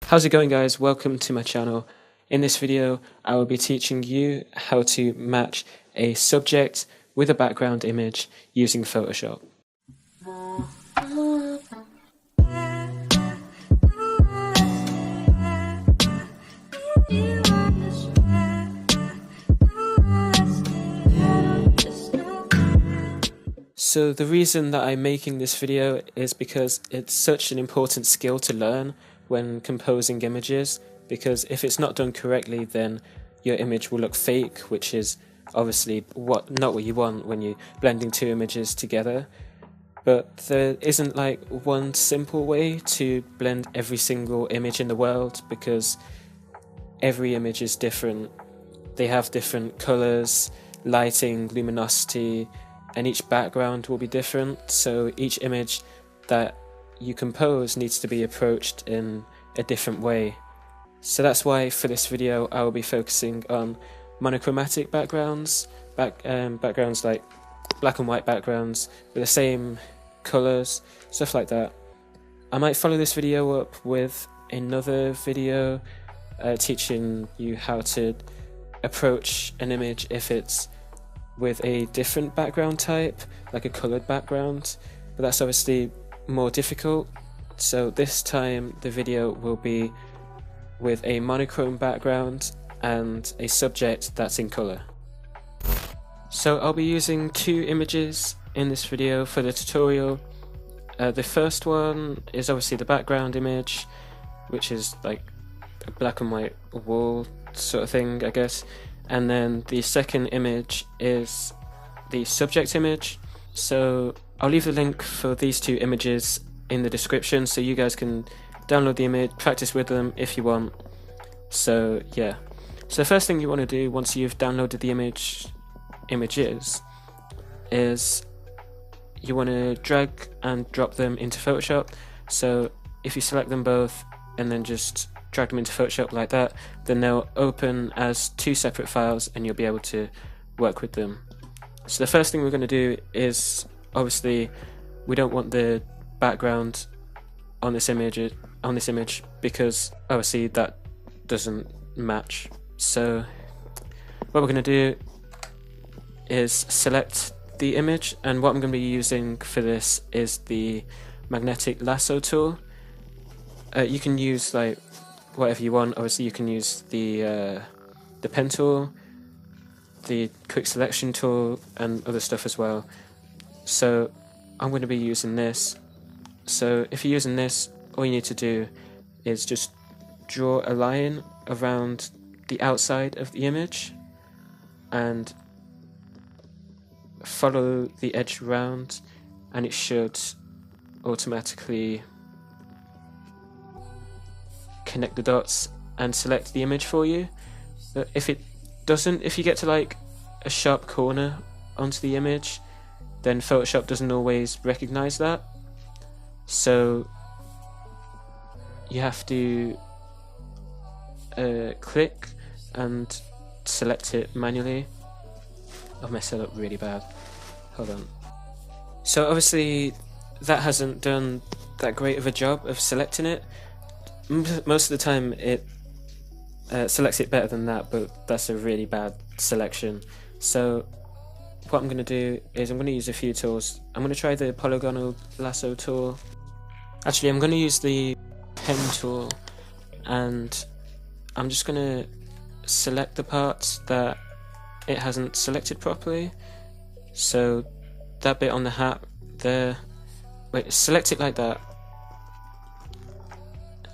How's it going, guys? Welcome to my channel. In this video I will be teaching you how to match a subject with a background image using Photoshop. So the reason that I'm making this video is because it's such an important skill to learn when composing images, because if it's not done correctly then your image will look fake, which is obviously not what you want when you're blending two images together. But there isn't like one simple way to blend every single image in the world, because every image is different. They have different colors, lighting, luminosity, and each background will be different, so each image that you compose needs to be approached in a different way. So that's why for this video I will be focusing on monochromatic backgrounds, backgrounds like black and white backgrounds with the same colors, stuff like that. I might follow this video up with another video teaching you how to approach an image if it's with a different background type, like a colored background, but that's obviously more difficult. So this time the video will be with a monochrome background and a subject that's in color. So I'll be using two images in this video for the tutorial. The first one is obviously the background image, which is like a black and white wall sort of thing, I guess. And then the second image is the subject image. So I'll leave the link for these two images in the description so you guys can download the image, practice with them if you want. So yeah, so the first thing you want to do once you've downloaded the images is you want to drag and drop them into Photoshop. So if you select them both and then just drag them into Photoshop like that, then they'll open as two separate files and you'll be able to work with them. So the first thing we're going to do is, obviously we don't want the background on this image because obviously that doesn't match. So what we're going to do is select the image, and what I'm going to be using for this is the magnetic lasso tool. You can use like whatever you want. Obviously you can use the pen tool, the quick selection tool, and other stuff as well. So I'm going to be using this. So if you're using this, all you need to do is just draw a line around the outside of the image and follow the edge around, and it should automatically connect the dots and select the image for you. But if it doesn't, if you get to like a sharp corner onto the image, then Photoshop doesn't always recognize that, so you have to click and select it manually. I've messed it up really bad, hold on. So obviously that hasn't done that great of a job of selecting it. Most of the time it selects it better than that, but that's a really bad selection. So what I'm going to do is I'm going to use a few tools. I'm going to try the polygonal lasso tool. Actually, I'm going to use the pen tool, and I'm just going to select the parts that it hasn't selected properly. So that bit on the hat there, wait, select it like that,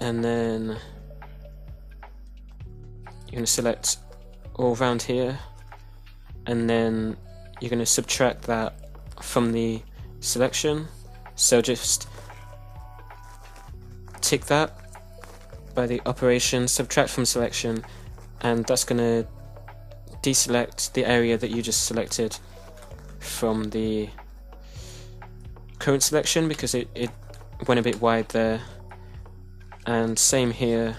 and then you're going to select all around here, and then you're going to subtract that from the selection. So just tick that by the operation subtract from selection, and that's going to deselect the area that you just selected from the current selection, because it went a bit wide there. And same here,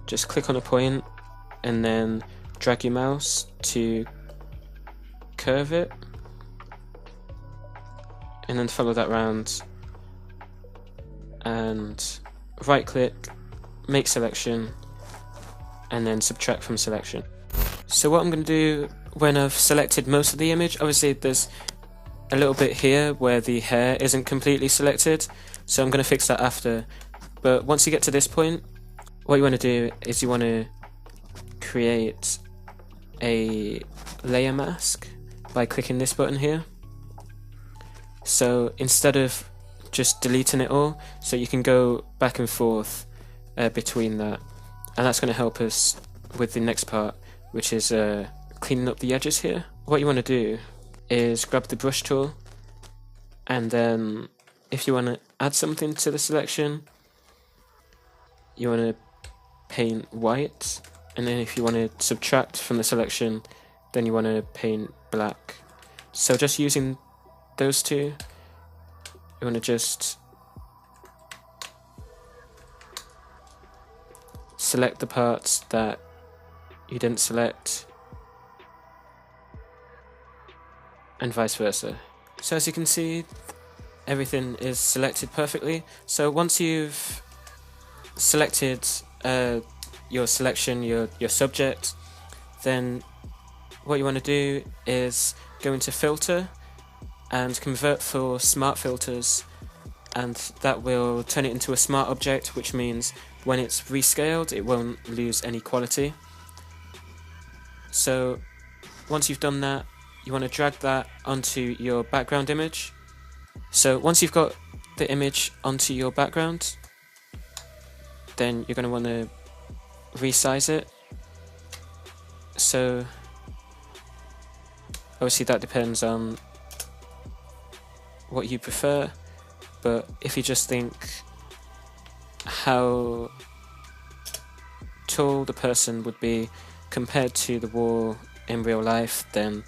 just click on a point and then drag your mouse to curve it, and then follow that round, and right click, make selection, and then subtract from selection. So what I'm going to do when I've selected most of the image, obviously there's a little bit here where the hair isn't completely selected, so I'm going to fix that after. But once you get to this point, what you want to do is you want to create a layer mask by clicking this button here. So instead of just deleting it all, so you can go back and forth between that, and that's going to help us with the next part, which is cleaning up the edges here. What you want to do is grab the brush tool, and then if you want to add something to the selection, you want to paint white, and then if you want to subtract from the selection, then you want to paint black. So just using those two, you want to just select the parts that you didn't select, and vice versa. So as you can see, everything is selected perfectly. So once you've selected your selection, your subject, then what you want to do is go into filter and convert for smart filters, and that will turn it into a smart object, which means when it's rescaled it won't lose any quality. So once you've done that, you want to drag that onto your background image. So once you've got the image onto your background, then you're going to want to resize it. So obviously that depends on what you prefer, but if you just think how tall the person would be compared to the wall in real life, then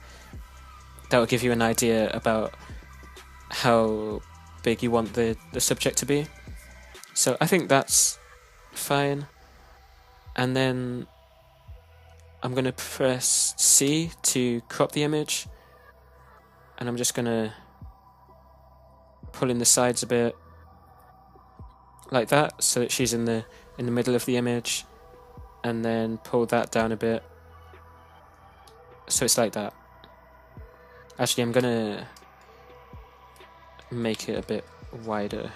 that will give you an idea about how big you want the subject to be. So I think that's fine, and then I'm going to press C to crop the image, and I'm just going to pull in the sides a bit like that so that she's in the middle of the image, and then pull that down a bit so it's like that. Actually, I'm gonna make it a bit wider,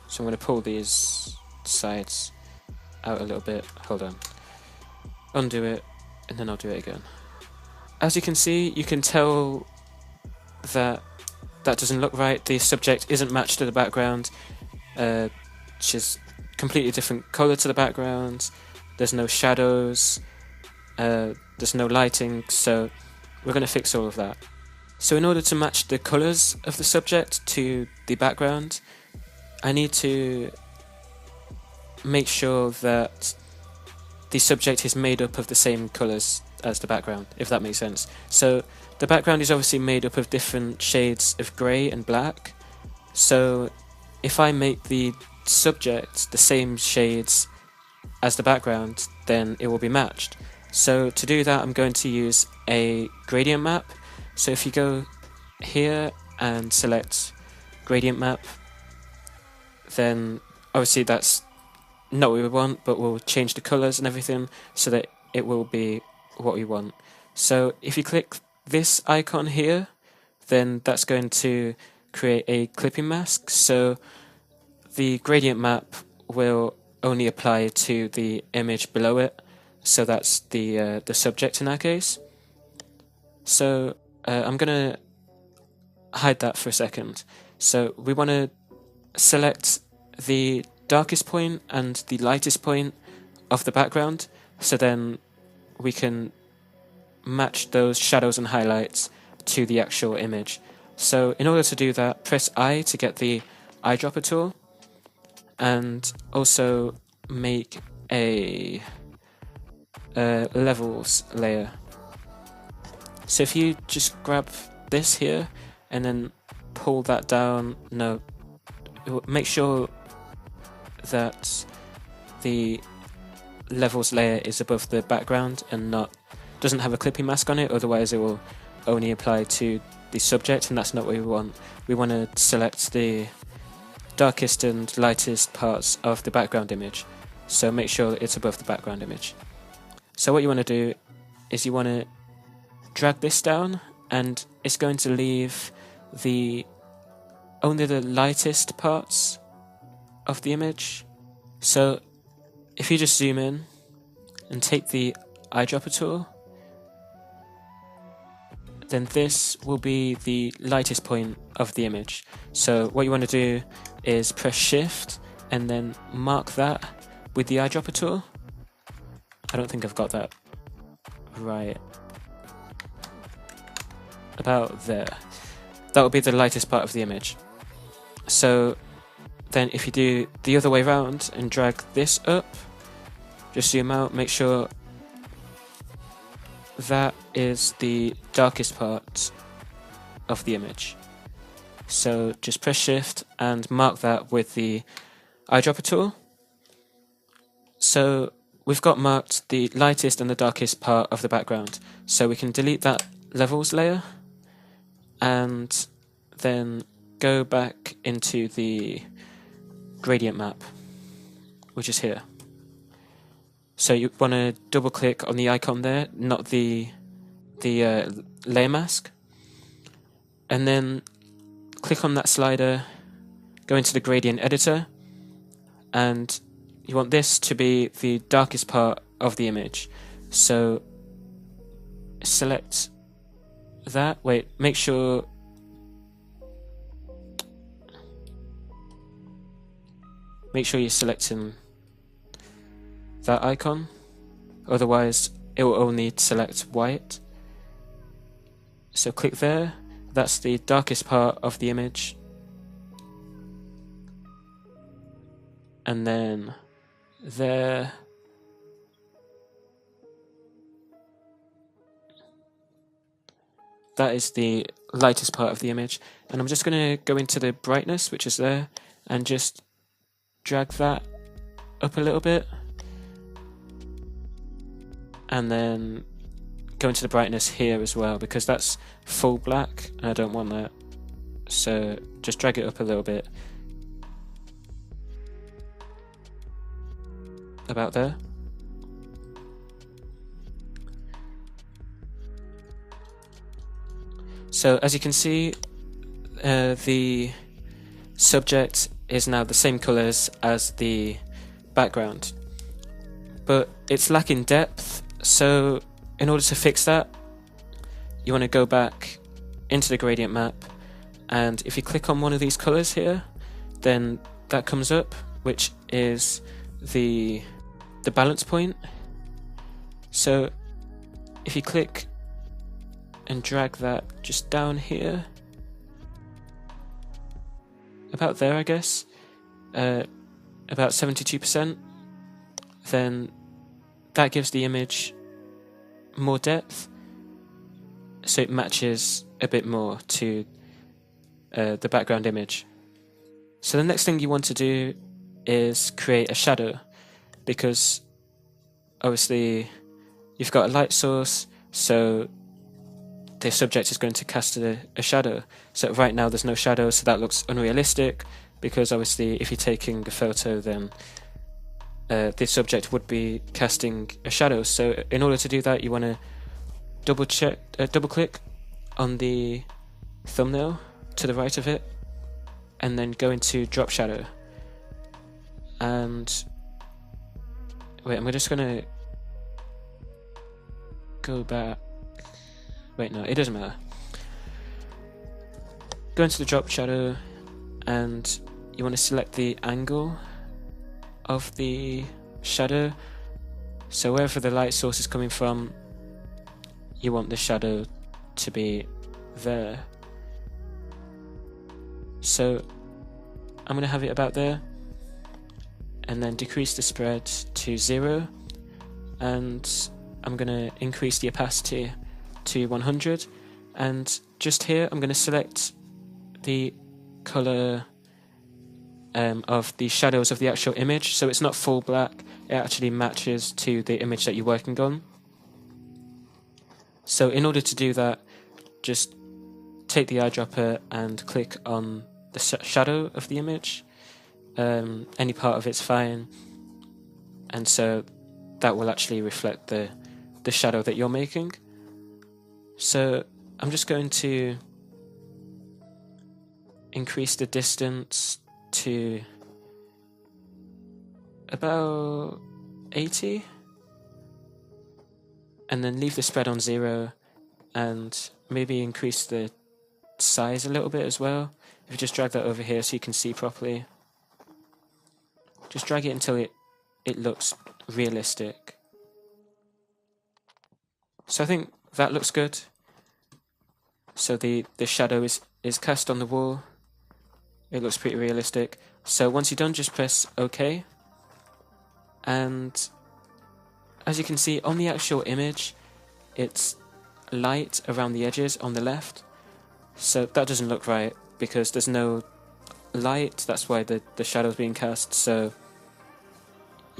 so I'm gonna pull these sides out a little bit. Hold on, undo it, and then I'll do it again. As you can see, you can tell that doesn't look right. The subject isn't matched to the background, which is completely different color to the background. There's no shadows, there's no lighting, so we're going to fix all of that. So in order to match the colors of the subject to the background, I need to make sure that the subject is made up of the same colors as the background, if that makes sense. So the background is obviously made up of different shades of grey and black, so if I make the subject the same shades as the background, then it will be matched. So to do that, I'm going to use a gradient map. So if you go here and select gradient map, then obviously that's not what we want, but we'll change the colors and everything so that it will be what we want. So if you click this icon here, then that's going to create a clipping mask. So the gradient map will only apply to the image below it, so that's the subject in our case. So I'm gonna hide that for a second. So we want to select the darkest point and the lightest point of the background, so then we can match those shadows and highlights to the actual image. So in order to do that, press I to get the eyedropper tool, and also make a levels layer. So if you just grab this here and then pull that down, no, make sure that the levels layer is above the background and doesn't have a clipping mask on it, otherwise it will only apply to the subject, and that's not what we want. We want to select the darkest and lightest parts of the background image, so make sure it's above the background image. So what you want to do is you want to drag this down, and it's going to leave only the lightest parts of the image. So if you just zoom in and take the eyedropper tool, then this will be the lightest point of the image. So what you want to do is press Shift and then mark that with the eyedropper tool. I don't think I've got that right. About there. That will be the lightest part of the image. So then if you do the other way around and drag this up, just zoom out, make sure that is the darkest part of the image. So just press Shift and mark that with the eyedropper tool. So we've got marked the lightest and the darkest part of the background. So we can delete that levels layer and then go back into the gradient map, which is here. So you want to double click on the icon there, not the layer mask, and then click on that slider, go into the gradient editor, and you want this to be the darkest part of the image. So select that. Wait, make sure you're selecting that icon, otherwise it will only select white. So click there, that's the darkest part of the image, and then there, that is the lightest part of the image. And I'm just going to go into the brightness, which is there, and just drag that up a little bit, and then go into the brightness here as well, because that's full black and I don't want that. So just drag it up a little bit, about there. So as you can see, the subject is now the same colors as the background, but it's lacking depth. So in order to fix that, you want to go back into the gradient map, and if you click on one of these colors here, then that comes up, which is the balance point. So if you click and drag that just down here, about there I guess, about 72%, then that gives the image more depth, so it matches a bit more to the background image. So the next thing you want to do is create a shadow, because obviously you've got a light source, so the subject is going to cast a shadow. So right now there's no shadow, so that looks unrealistic, because obviously if you're taking a photo, then the subject would be casting a shadow. So in order to do that, you want to double click on the thumbnail to the right of it, and then go into drop shadow. And wait, I'm just gonna go back. Wait, no, it doesn't matter. Go into the drop shadow, and you want to select the angle of the shadow. So wherever the light source is coming from, you want the shadow to be there. So I'm going to have it about there, and then decrease the spread to 0, and I'm going to increase the opacity to 100, and just here I'm going to select the color of the shadows of the actual image, so it's not full black, it actually matches to the image that you're working on. So in order to do that, just take the eyedropper and click on the shadow of the image. Any part of it's fine, and so that will actually reflect the shadow that you're making. So I'm just going to increase the distance to about 80, and then leave the spread on 0, and maybe increase the size a little bit as well. If you just drag that over here so you can see properly, just drag it until it looks realistic. So I think that looks good. So the shadow is cast on the wall. It looks pretty realistic. So once you're done, just press OK. And as you can see on the actual image, it's light around the edges on the left. So that doesn't look right because there's no light. That's why the shadow's being cast. So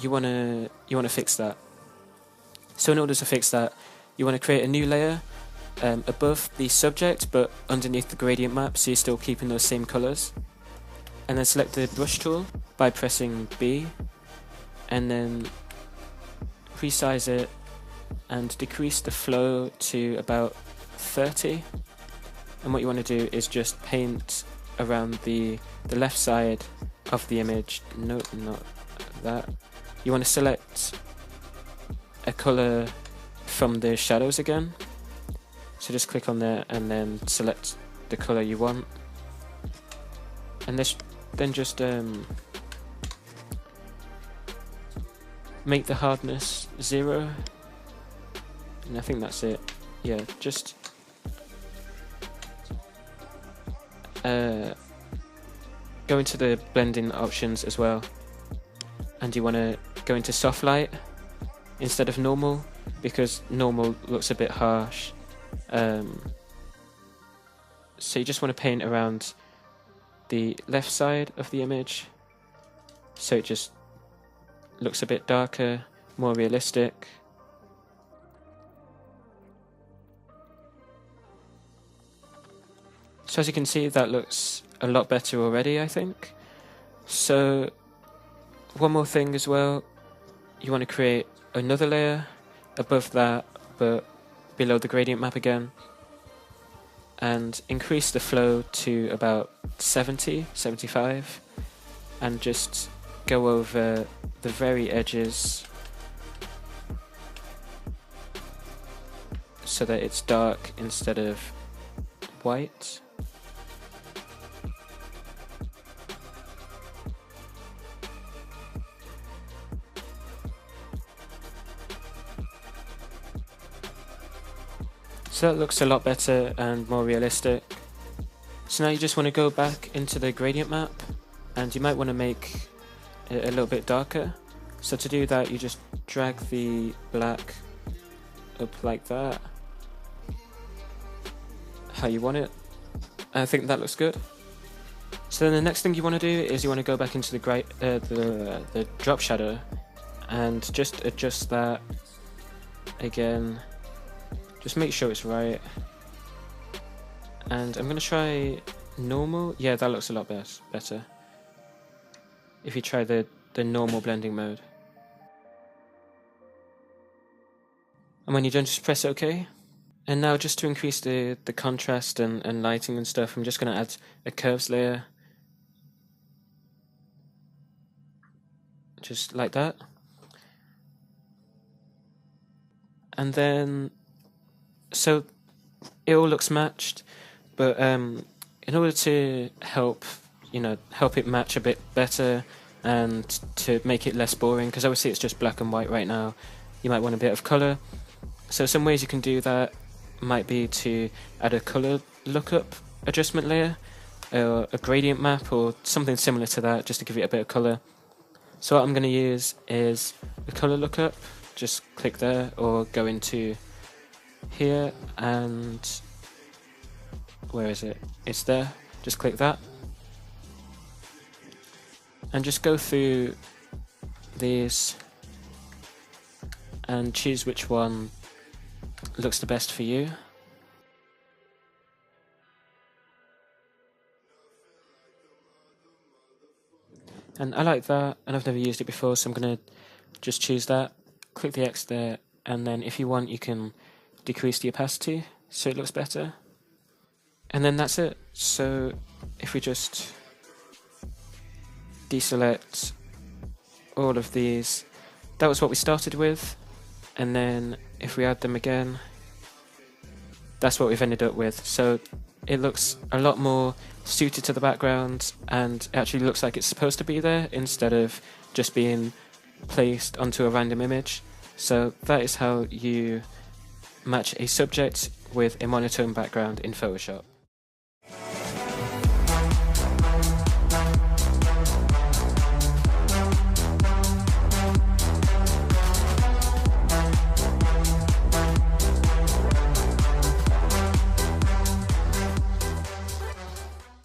you wanna fix that. So in order to fix that, you want to create a new layer above the subject but underneath the gradient map, so you're still keeping those same colors. And then select the brush tool by pressing B, and then resize it and decrease the flow to about 30. And what you want to do is just paint around the left side of the image. No, not that. You want to select a color from the shadows again. So just click on there and then select the color you want. And then just make the hardness 0. And I think that's it. Yeah, just go into the blending options as well, and you want to go into soft light instead of normal, because normal looks a bit harsh. So you just want to paint around the left side of the image so it just looks a bit darker, more realistic. So as you can see, that looks a lot better already, I think. So one more thing as well, you want to create another layer above that but below the gradient map again, and increase the flow to about 70, 75, and just go over the very edges so that it's dark instead of white. So that looks a lot better and more realistic. So now you just want to go back into the gradient map, and you might want to make it a little bit darker. So to do that, you just drag the black up like that, how you want it. I think that looks good. So then the next thing you want to do is you want to go back into the drop shadow and just adjust that again. Just make sure it's right. And I'm going to try normal. Yeah, that looks a lot better. If you try the normal blending mode. And when you're done, just press OK. And now just to increase the contrast and lighting and stuff, I'm just going to add a curves layer. Just like that. And then, so it all looks matched, but in order to help it match a bit better and to make it less boring, because obviously it's just black and white right now, you might want a bit of color. So some ways you can do that might be to add a color lookup adjustment layer, or a gradient map, or something similar to that, just to give it a bit of color. So what I'm going to use is a color lookup. Just click there, or go into here, and where is it? It's there. Just click that, and just go through these and choose which one looks the best for you. And I like that, and I've never used it before, so I'm going to just choose that, click the X there, and then if you want you can decrease the opacity so it looks better. And then that's it. So if we just deselect all of these, that was what we started with, and then if we add them again, that's what we've ended up with. So it looks a lot more suited to the background, and it actually looks like it's supposed to be there instead of just being placed onto a random image. So that is how you match a subject with a monotone background in Photoshop.